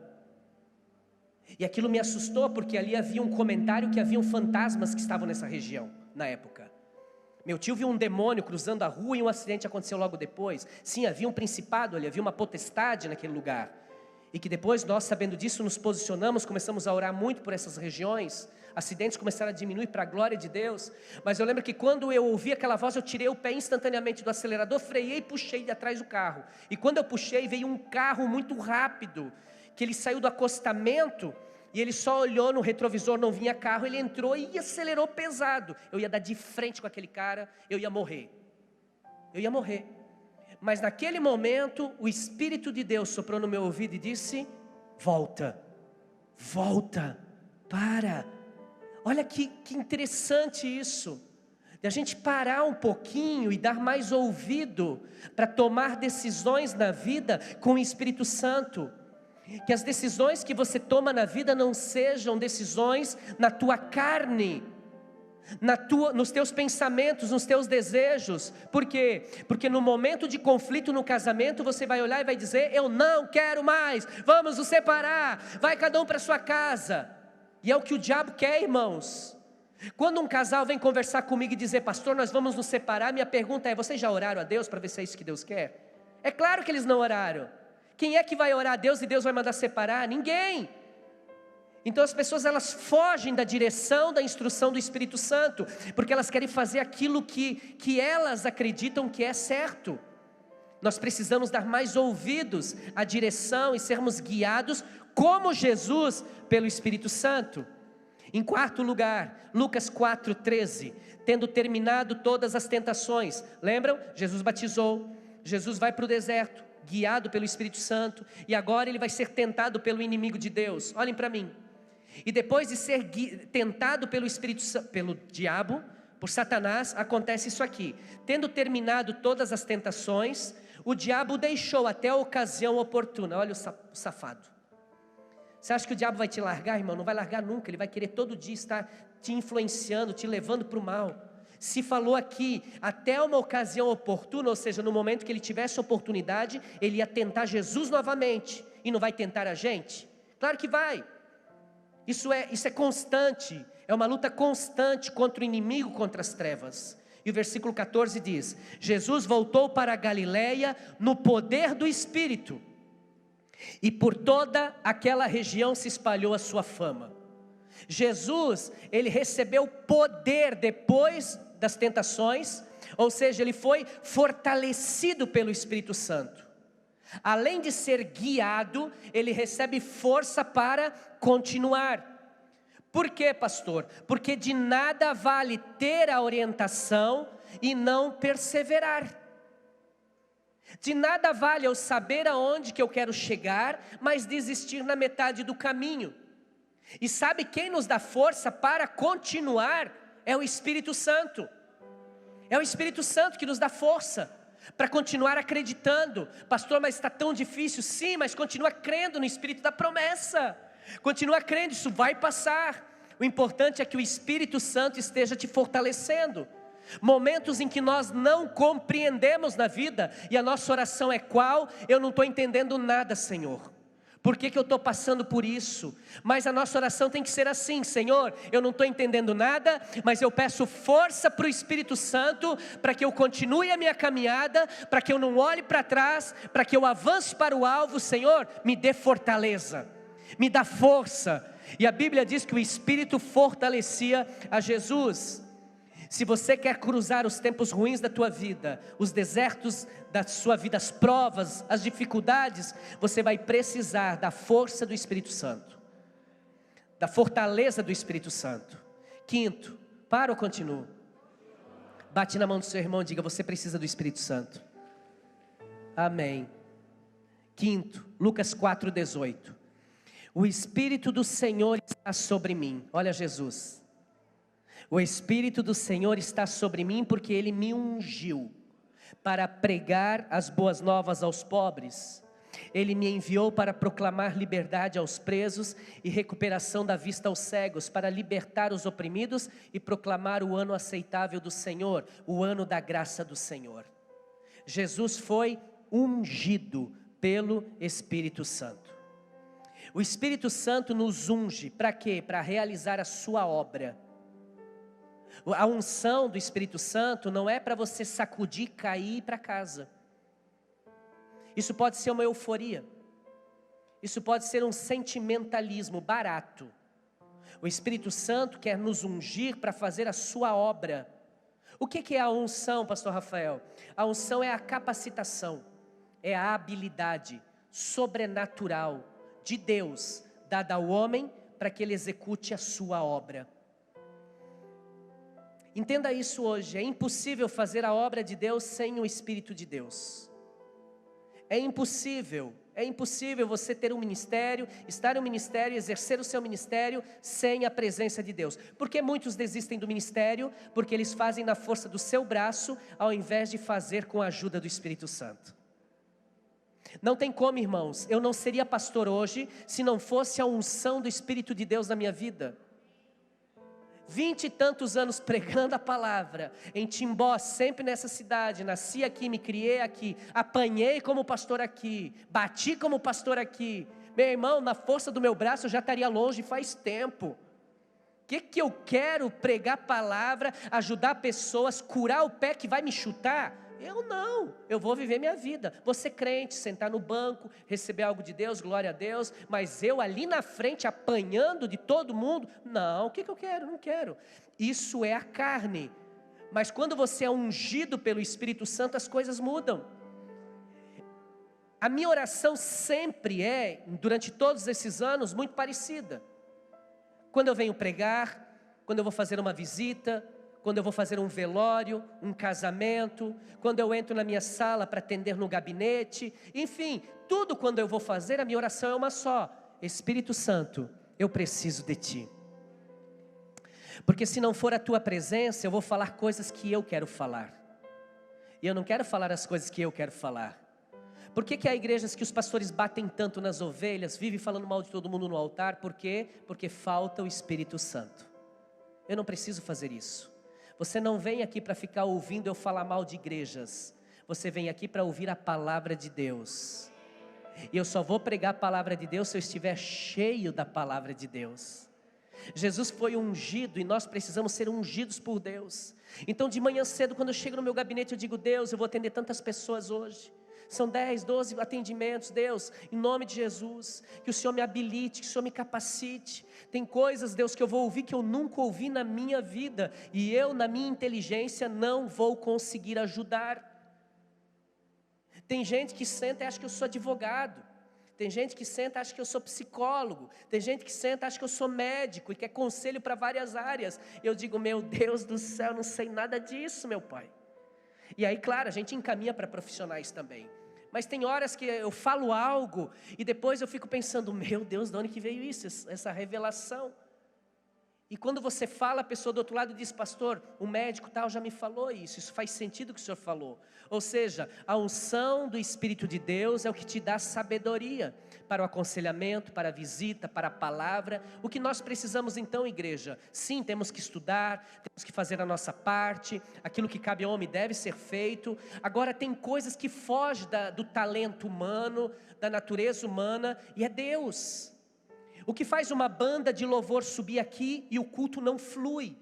E aquilo me assustou, porque ali havia um comentário que haviam fantasmas que estavam nessa região, na época. Meu tio viu um demônio cruzando a rua e um acidente aconteceu logo depois. Sim, havia um principado ali, havia uma potestade naquele lugar. E que depois nós, sabendo disso, nos posicionamos, começamos a orar muito por essas regiões. Acidentes começaram a diminuir para a glória de Deus. Mas eu lembro que quando eu ouvi aquela voz, eu tirei o pé instantaneamente do acelerador, freiei e puxei de atrás do carro. E quando eu puxei, veio um carro muito rápido, que ele saiu do acostamento, e ele só olhou no retrovisor, não vinha carro, ele entrou e acelerou pesado. Eu ia dar de frente com aquele cara, eu ia morrer. Eu ia morrer. Mas naquele momento, o Espírito de Deus soprou no meu ouvido e disse, volta, volta, para. Olha que interessante isso, de a gente parar um pouquinho e dar mais ouvido, para tomar decisões na vida com o Espírito Santo. Que as decisões que você toma na vida não sejam decisões na tua carne, nos teus pensamentos, nos teus desejos. Por quê? Porque no momento de conflito no casamento, você vai olhar e vai dizer, eu não quero mais, vamos nos separar, vai cada um para sua casa. E é o que o diabo quer, irmãos. Quando um casal vem conversar comigo e dizer, pastor, nós vamos nos separar, minha pergunta é, vocês já oraram a Deus para ver se é isso que Deus quer? É claro que eles não oraram. Quem é que vai orar a Deus e Deus vai mandar separar? Ninguém. Então as pessoas, elas fogem da direção, da instrução do Espírito Santo, porque elas querem fazer aquilo que elas acreditam que é certo. Nós precisamos dar mais ouvidos à direção e sermos guiados como Jesus pelo Espírito Santo. Em quarto lugar, Lucas 4:13, tendo terminado todas as tentações, lembram? Jesus batizou, Jesus vai para o deserto, guiado pelo Espírito Santo, e agora ele vai ser tentado pelo inimigo de Deus. Olhem para mim. E depois de ser tentado pelo pelo diabo, por Satanás, acontece isso aqui. Tendo terminado todas as tentações, o diabo deixou até a ocasião oportuna. Olha o safado. Você acha que o diabo vai te largar, irmão? Não vai largar nunca. Ele vai querer todo dia estar te influenciando, te levando para o mal. Se falou aqui, até uma ocasião oportuna, ou seja, no momento que ele tivesse oportunidade, ele ia tentar Jesus novamente. E não vai tentar a gente? Claro que vai. Isso é constante, é uma luta constante contra o inimigo, contra as trevas. E o versículo 14 diz, Jesus voltou para a Galileia no poder do Espírito, e por toda aquela região se espalhou a sua fama. Jesus, ele recebeu poder depois das tentações, ou seja, ele foi fortalecido pelo Espírito Santo. Além de ser guiado, ele recebe força para continuar. Por quê, pastor? Porque de nada vale ter a orientação e não perseverar. De nada vale eu saber aonde que eu quero chegar, mas desistir na metade do caminho. E sabe quem nos dá força para continuar? É o Espírito Santo. É o Espírito Santo que nos dá força para continuar acreditando. Pastor, mas está tão difícil. Sim, mas continua crendo no Espírito da promessa. Continua crendo, isso vai passar. O importante é que o Espírito Santo esteja te fortalecendo. Momentos em que nós não compreendemos na vida, e a nossa oração é qual? Eu não estou entendendo nada, Senhor. Por que eu estou passando por isso? Mas a nossa oração tem que ser assim, Senhor, eu não estou entendendo nada, mas eu peço força para o Espírito Santo, para que eu continue a minha caminhada, para que eu não olhe para trás, para que eu avance para o alvo. Senhor, me dê fortaleza, me dá força. E a Bíblia diz que o Espírito fortalecia a Jesus. Se você quer cruzar os tempos ruins da tua vida, os desertos da sua vida, as provas, as dificuldades, você vai precisar da força do Espírito Santo, da fortaleza do Espírito Santo. Quinto, para ou continuo? Bate na mão do seu irmão e diga, você precisa do Espírito Santo. Amém. Quinto, Lucas 4:18. O Espírito do Senhor está sobre mim. Olha Jesus. O Espírito do Senhor está sobre mim porque Ele me ungiu para pregar as boas novas aos pobres. Ele me enviou para proclamar liberdade aos presos e recuperação da vista aos cegos, para libertar os oprimidos e proclamar o ano aceitável do Senhor, o ano da graça do Senhor. Jesus foi ungido pelo Espírito Santo. O Espírito Santo nos unge para quê? Para realizar a sua obra. A unção do Espírito Santo não é para você sacudir, cair e ir para casa. Isso pode ser uma euforia. Isso pode ser um sentimentalismo barato. O Espírito Santo quer nos ungir para fazer a sua obra. O que é a unção, pastor Rafael? A unção é a capacitação, é a habilidade sobrenatural de Deus, dada ao homem para que ele execute a sua obra. Entenda isso hoje, é impossível fazer a obra de Deus sem o Espírito de Deus. É impossível você ter um ministério, estar em um ministério, exercer o seu ministério sem a presença de Deus. Por que muitos desistem do ministério? Porque eles fazem na força do seu braço, ao invés de fazer com a ajuda do Espírito Santo. Não tem como, irmãos, eu não seria pastor hoje, se não fosse a unção do Espírito de Deus na minha vida. 20 e tantos anos pregando a palavra, em Timbó, sempre nessa cidade, nasci aqui, me criei aqui, apanhei como pastor aqui, bati como pastor aqui. Meu irmão, na força do meu braço eu já estaria longe faz tempo. O que eu quero? Pregar a palavra, ajudar pessoas, curar o pé que vai me chutar? Eu não, eu vou viver minha vida. Vou ser crente, sentar no banco, receber algo de Deus, glória a Deus. Mas eu ali na frente apanhando de todo mundo? Não, o que eu quero? Não quero. Isso é a carne. Mas quando você é ungido pelo Espírito Santo, as coisas mudam. A minha oração sempre é, durante todos esses anos, muito parecida. Quando eu venho pregar, quando eu vou fazer uma visita, quando eu vou fazer um velório, um casamento, quando eu entro na minha sala para atender no gabinete, enfim, tudo quando eu vou fazer, a minha oração é uma só: Espírito Santo, eu preciso de Ti. Porque se não for a Tua presença, eu vou falar coisas que eu quero falar. E eu não quero falar as coisas que eu quero falar. Por que há igrejas que os pastores batem tanto nas ovelhas, vivem falando mal de todo mundo no altar? Por quê? Porque falta o Espírito Santo. Eu não preciso fazer isso. Você não vem aqui para ficar ouvindo eu falar mal de igrejas. Você vem aqui para ouvir a palavra de Deus. E eu só vou pregar a palavra de Deus se eu estiver cheio da palavra de Deus. Jesus foi ungido e nós precisamos ser ungidos por Deus. Então de manhã cedo, quando eu chego no meu gabinete, eu digo: Deus, eu vou atender tantas pessoas hoje. São 10, 12 atendimentos. Deus, em nome de Jesus, que o Senhor me habilite, que o Senhor me capacite. Tem coisas, Deus, que eu vou ouvir que eu nunca ouvi na minha vida, e eu, na minha inteligência, não vou conseguir ajudar. Tem gente que senta e acha que eu sou advogado. Tem gente que senta e acha que eu sou psicólogo. Tem gente que senta e acha que eu sou médico e quer conselho para várias áreas. Eu digo: meu Deus do céu, não sei nada disso, meu Pai. E aí, claro, a gente encaminha para profissionais também. Mas tem horas que eu falo algo e depois eu fico pensando: meu Deus, de onde que veio isso, essa revelação? E quando você fala, a pessoa do outro lado diz: pastor, o médico tal já me falou isso faz sentido o que o senhor falou. Ou seja, a unção do Espírito de Deus é o que te dá sabedoria para o aconselhamento, para a visita, para a palavra. O que nós precisamos então, igreja? Sim, temos que estudar, temos que fazer a nossa parte, aquilo que cabe ao homem deve ser feito. Agora tem coisas que fogem do talento humano, da natureza humana, e é Deus. O que faz uma banda de louvor subir aqui e o culto não flui?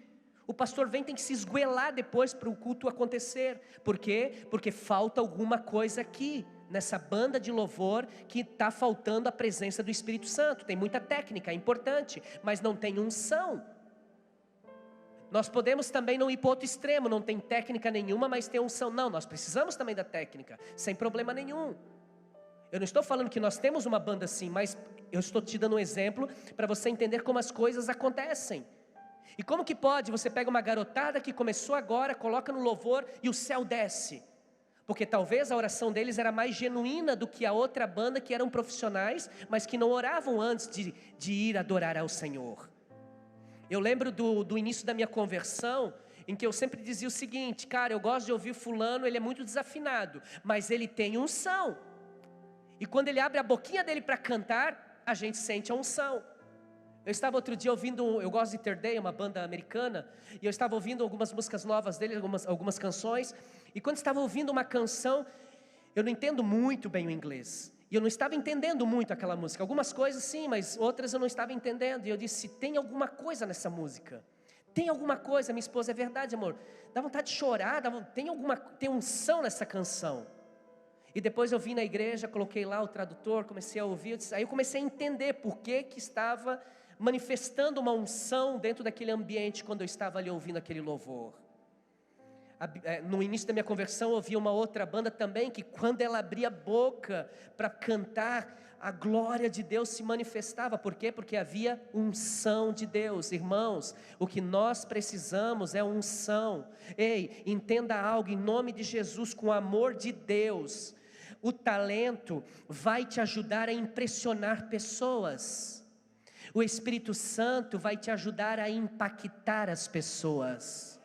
O pastor tem que se esguelar depois para o culto acontecer. Por quê? Porque falta alguma coisa aqui, nessa banda de louvor, que está faltando a presença do Espírito Santo. Tem muita técnica, é importante, mas não tem unção. Nós podemos também não ir para o outro extremo, não tem técnica nenhuma, mas tem unção. Não, nós precisamos também da técnica, sem problema nenhum. Eu não estou falando que nós temos uma banda assim, mas eu estou te dando um exemplo para você entender como as coisas acontecem. E como que pode, você pega uma garotada que começou agora, coloca no louvor e o céu desce? Porque talvez a oração deles era mais genuína do que a outra banda, que eram profissionais, mas que não oravam antes de ir adorar ao Senhor. Eu lembro do início da minha conversão. em que eu sempre dizia o seguinte: cara, eu gosto de ouvir fulano, ele é muito desafinado, mas ele tem unção. E quando ele abre a boquinha dele para cantar, a gente sente a unção. Eu estava outro dia ouvindo, eu gosto de Yesterday, uma banda americana, e eu estava ouvindo algumas músicas novas dele, algumas canções, e quando estava ouvindo uma canção, eu não entendo muito bem o inglês, e eu não estava entendendo muito aquela música, algumas coisas sim, mas outras eu não estava entendendo, e eu disse: tem alguma coisa nessa música, tem alguma coisa. Minha esposa: é verdade, amor, dá vontade de chorar, tem unção nessa canção. E depois eu vim na igreja, coloquei lá o tradutor, comecei a ouvir, aí eu comecei a entender por que estava manifestando uma unção dentro daquele ambiente quando eu estava ali ouvindo aquele louvor. No início da minha conversão eu ouvi uma outra banda também, que quando ela abria a boca para cantar, a glória de Deus se manifestava. Por quê? Porque havia unção de Deus. Irmãos, o que nós precisamos é unção. Ei, entenda algo em nome de Jesus, com o amor de Deus. O talento vai te ajudar a impressionar pessoas. O Espírito Santo vai te ajudar a impactar as pessoas.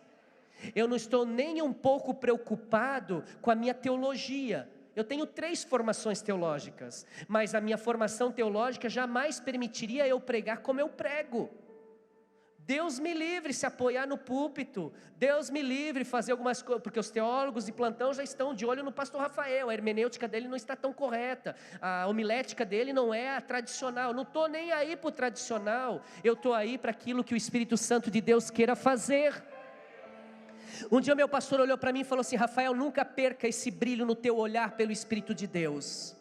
Eu não estou nem um pouco preocupado com a minha teologia. Eu tenho 3 formações teológicas, mas a minha formação teológica jamais permitiria eu pregar como eu prego. Deus me livre se apoiar no púlpito, Deus me livre fazer algumas coisas, porque os teólogos de plantão já estão de olho no pastor Rafael, a hermenêutica dele não está tão correta, a homilética dele não é a tradicional. Não estou nem aí para o tradicional, eu estou aí para aquilo que o Espírito Santo de Deus queira fazer. Um dia meu pastor olhou para mim e falou assim: Rafael, nunca perca esse brilho no teu olhar pelo Espírito de Deus.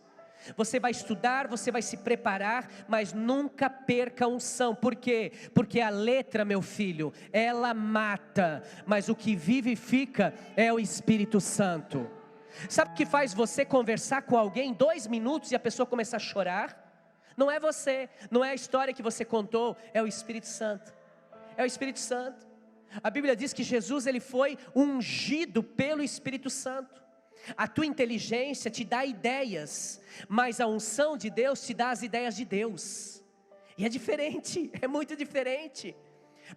Você vai estudar, você vai se preparar, mas nunca perca a unção. Por quê? Porque a letra, meu filho, ela mata, mas o que vivifica é o Espírito Santo. Sabe o que faz você conversar com alguém 2 minutos e a pessoa começar a chorar? Não é você, não é a história que você contou, é o Espírito Santo. É o Espírito Santo. A Bíblia diz que Jesus, ele foi ungido pelo Espírito Santo. A tua inteligência te dá ideias, mas a unção de Deus te dá as ideias de Deus. E é diferente, é muito diferente.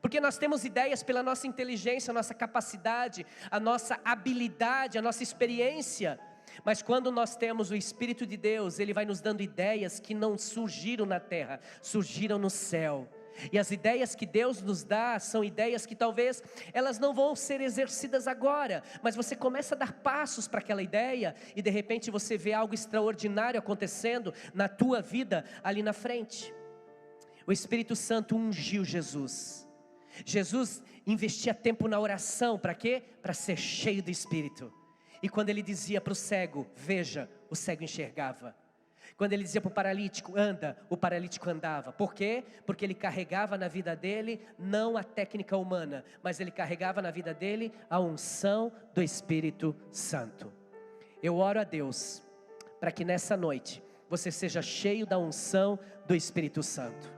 Porque nós temos ideias pela nossa inteligência, a nossa capacidade, a nossa habilidade, a nossa experiência. Mas quando nós temos o Espírito de Deus, Ele vai nos dando ideias que não surgiram na terra, surgiram no céu. E as ideias que Deus nos dá são ideias que talvez elas não vão ser exercidas agora, mas você começa a dar passos para aquela ideia e de repente você vê algo extraordinário acontecendo na tua vida ali na frente. O Espírito Santo ungiu Jesus. Jesus investia tempo na oração, para quê? Para ser cheio do Espírito. E quando ele dizia para o cego: veja, o cego enxergava. Quando ele dizia para o paralítico: anda, o paralítico andava. Por quê? Porque ele carregava na vida dele não a técnica humana, mas ele carregava na vida dele a unção do Espírito Santo. Eu oro a Deus para que nessa noite você seja cheio da unção do Espírito Santo.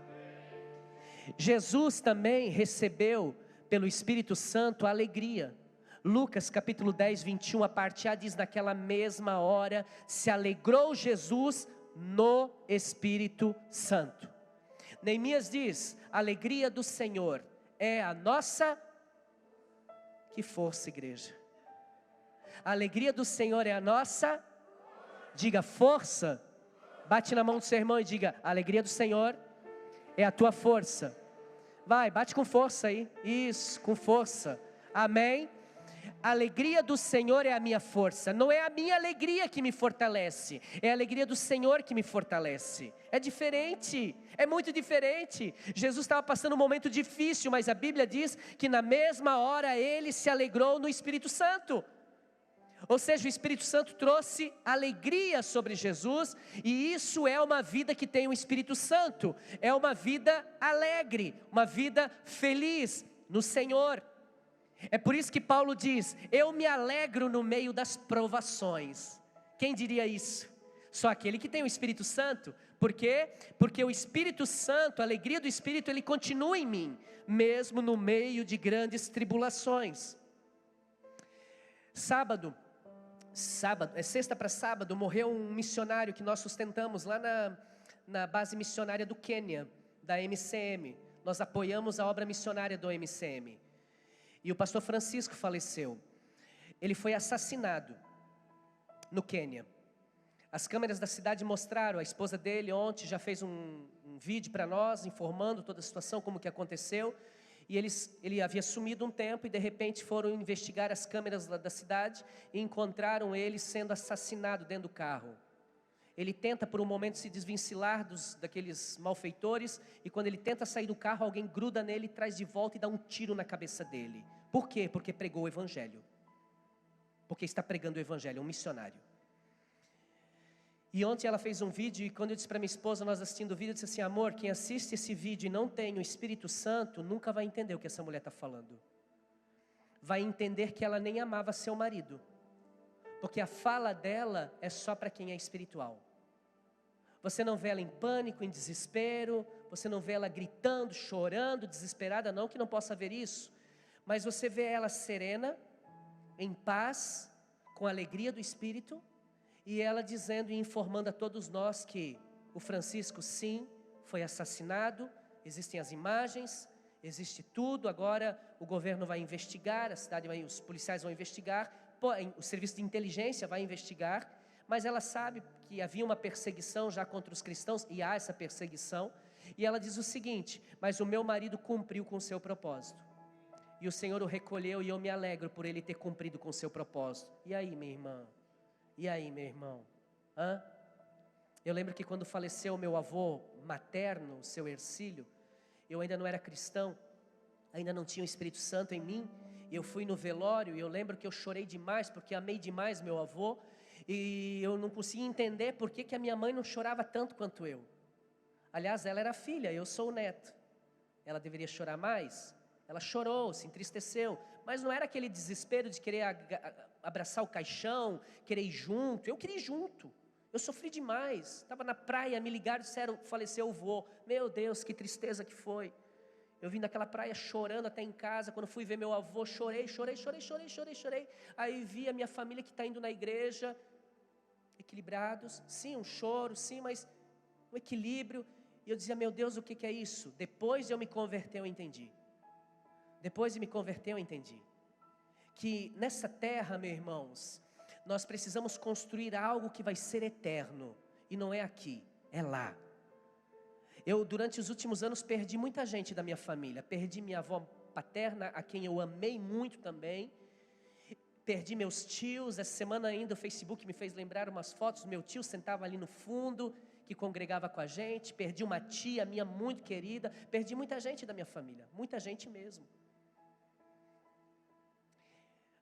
Jesus também recebeu pelo Espírito Santo a alegria. Lucas capítulo 10, 21, a parte A diz: naquela mesma hora se alegrou Jesus no Espírito Santo. Neemias diz: a alegria do Senhor é a nossa... Que força, igreja! A alegria do Senhor é a nossa... Diga força. Bate na mão do seu irmão e diga: a alegria do Senhor é a tua força. Vai, bate com força aí. Isso, com força. Amém. A alegria do Senhor é a minha força. Não é a minha alegria que me fortalece, é a alegria do Senhor que me fortalece. É diferente, é muito diferente. Jesus estava passando um momento difícil, mas a Bíblia diz que na mesma hora ele se alegrou no Espírito Santo. Ou seja, o Espírito Santo trouxe alegria sobre Jesus, e isso é uma vida que tem o Espírito Santo. É uma vida alegre, uma vida feliz no Senhor. É por isso que Paulo diz: eu me alegro no meio das provações. Quem diria isso? Só aquele que tem o Espírito Santo. Por quê? Porque o Espírito Santo, a alegria do Espírito, ele continua em mim, mesmo no meio de grandes tribulações. Sexta para sábado, morreu um missionário que nós sustentamos lá na base missionária do Quênia, da MCM. Nós apoiamos a obra missionária do MCM. E o pastor Francisco faleceu. Ele foi assassinado no Quênia. As câmeras da cidade mostraram, a esposa dele ontem já fez um vídeo para nós, informando toda a situação, como que aconteceu. E ele havia sumido um tempo e de repente foram investigar as câmeras lá da cidade e encontraram ele sendo assassinado dentro do carro. Ele tenta por um momento se desvencilhar daqueles malfeitores, e quando ele tenta sair do carro, alguém gruda nele, traz de volta e dá um tiro na cabeça dele. Por quê? Porque pregou o evangelho. Porque está pregando o evangelho, é um missionário. E ontem ela fez um vídeo, e quando eu disse para minha esposa, nós assistindo o vídeo, eu disse assim: amor, quem assiste esse vídeo e não tem o Espírito Santo, nunca vai entender o que essa mulher está falando. Vai entender que ela nem amava seu marido, porque a fala dela é só para quem é espiritual. Você não vê ela em pânico, em desespero, você não vê ela gritando, chorando, desesperada, não que não possa ver isso, mas você vê ela serena, em paz, com a alegria do Espírito, e ela dizendo e informando a todos nós que o Francisco sim, foi assassinado, existem as imagens, existe tudo, agora o governo vai investigar, a cidade os policiais vão investigar, o serviço de inteligência vai investigar, mas ela sabe que havia uma perseguição já contra os cristãos, e há essa perseguição, e ela diz o seguinte: mas o meu marido cumpriu com o seu propósito, e o Senhor o recolheu, e eu me alegro por ele ter cumprido com o seu propósito. E aí, minha irmã? E aí, meu irmão? Eu lembro que quando faleceu meu avô materno, o seu Hercílio, eu ainda não era cristão, ainda não tinha o Espírito Santo em mim. Eu fui no velório e eu lembro que eu chorei demais, porque amei demais meu avô, e eu não conseguia entender por que a minha mãe não chorava tanto quanto eu. Aliás, ela era filha, eu sou o neto. Ela deveria chorar mais? Ela chorou, se entristeceu, mas não era aquele desespero de querer abraçar o caixão, querer ir junto. Eu queria ir junto, eu sofri demais. Estava na praia, me ligaram e disseram: faleceu o vô. Meu Deus, que tristeza que foi. Eu vim daquela praia chorando até em casa. Quando fui ver meu avô, chorei. Aí vi a minha família que está indo na igreja, equilibrados. Sim, um choro, sim, mas um equilíbrio. E eu dizia: meu Deus, o que é isso? Depois de eu me converter, eu entendi. Depois de me converter, eu entendi que nessa terra, meus irmãos, nós precisamos construir algo que vai ser eterno. E não é aqui, é lá. Eu, durante os últimos anos, perdi muita gente da minha família. Perdi minha avó paterna, a quem eu amei muito também. Perdi meus tios. Essa semana ainda o Facebook me fez lembrar umas fotos. Meu tio sentava ali no fundo, que congregava com a gente. Perdi uma tia minha muito querida. Perdi muita gente da minha família, muita gente mesmo.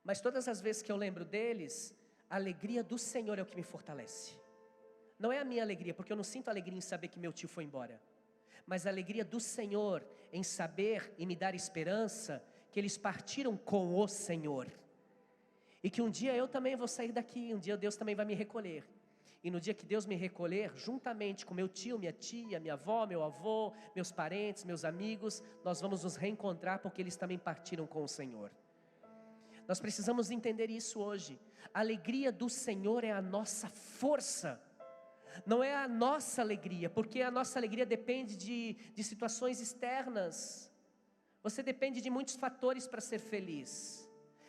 Mas todas as vezes que eu lembro deles, a alegria do Senhor é o que me fortalece. Não é a minha alegria, porque eu não sinto alegria em saber que meu tio foi embora, mas a alegria do Senhor em saber e me dar esperança que eles partiram com o Senhor, e que um dia eu também vou sair daqui, um dia Deus também vai me recolher. E no dia que Deus me recolher, juntamente com meu tio, minha tia, minha avó, meu avô, meus parentes, meus amigos, nós vamos nos reencontrar, porque eles também partiram com o Senhor. Nós precisamos entender isso hoje. A alegria do Senhor é a nossa força, não é a nossa alegria, porque a nossa alegria depende de situações externas. Você depende de muitos fatores para ser feliz.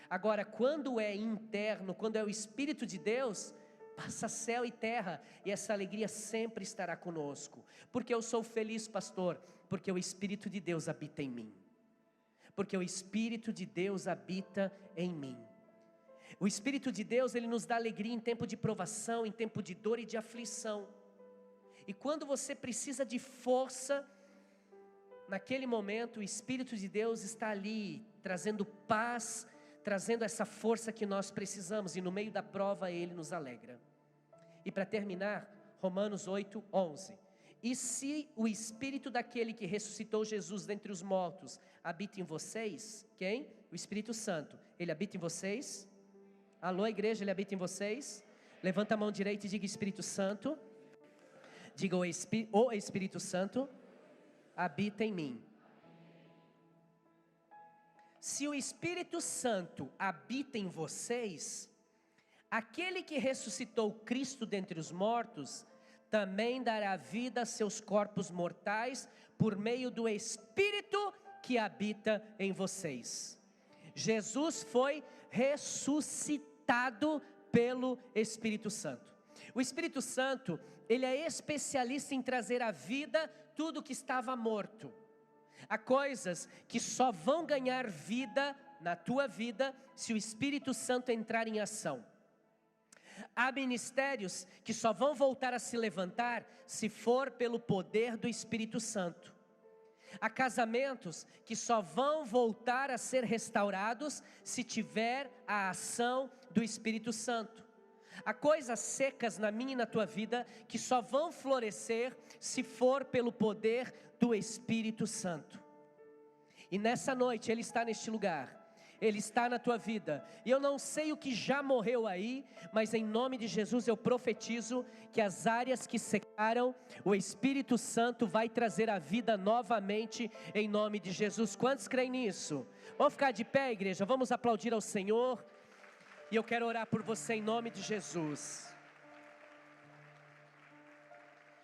Agora, quando é interno, quando é o Espírito de Deus, passa céu e terra, e essa alegria sempre estará conosco. Porque eu sou feliz, pastor? Porque o Espírito de Deus habita em mim. Porque o Espírito de Deus habita em mim. O Espírito de Deus, ele nos dá alegria em tempo de provação, em tempo de dor e de aflição. E quando você precisa de força, naquele momento o Espírito de Deus está ali, trazendo paz, trazendo essa força que nós precisamos, e no meio da prova ele nos alegra. E para terminar, Romanos 8:11. E se o Espírito daquele que ressuscitou Jesus dentre os mortos habita em vocês, quem? O Espírito Santo, ele habita em vocês? Alô, igreja, ele habita em vocês? Levanta a mão direita e diga: Espírito Santo. Diga: o Espírito Santo habita em mim. Se o Espírito Santo habita em vocês, aquele que ressuscitou Cristo dentre os mortos também dará vida a seus corpos mortais por meio do Espírito que habita em vocês. Jesus foi ressuscitado pelo Espírito Santo. O Espírito Santo, ele é especialista em trazer à vida tudo que estava morto. Há coisas que só vão ganhar vida na tua vida se o Espírito Santo entrar em ação. Há ministérios que só vão voltar a se levantar se for pelo poder do Espírito Santo. Há casamentos que só vão voltar a ser restaurados se tiver a ação do Espírito Santo. Há coisas secas na minha e na tua vida que só vão florescer se for pelo poder do Espírito Santo. E nessa noite Ele está neste lugar. Ele está na tua vida, e eu não sei o que já morreu aí, mas em nome de Jesus eu profetizo que as áreas que secaram, o Espírito Santo vai trazer a vida novamente, em nome de Jesus. Quantos creem nisso? Vamos ficar de pé, igreja, vamos aplaudir ao Senhor, e eu quero orar por você em nome de Jesus.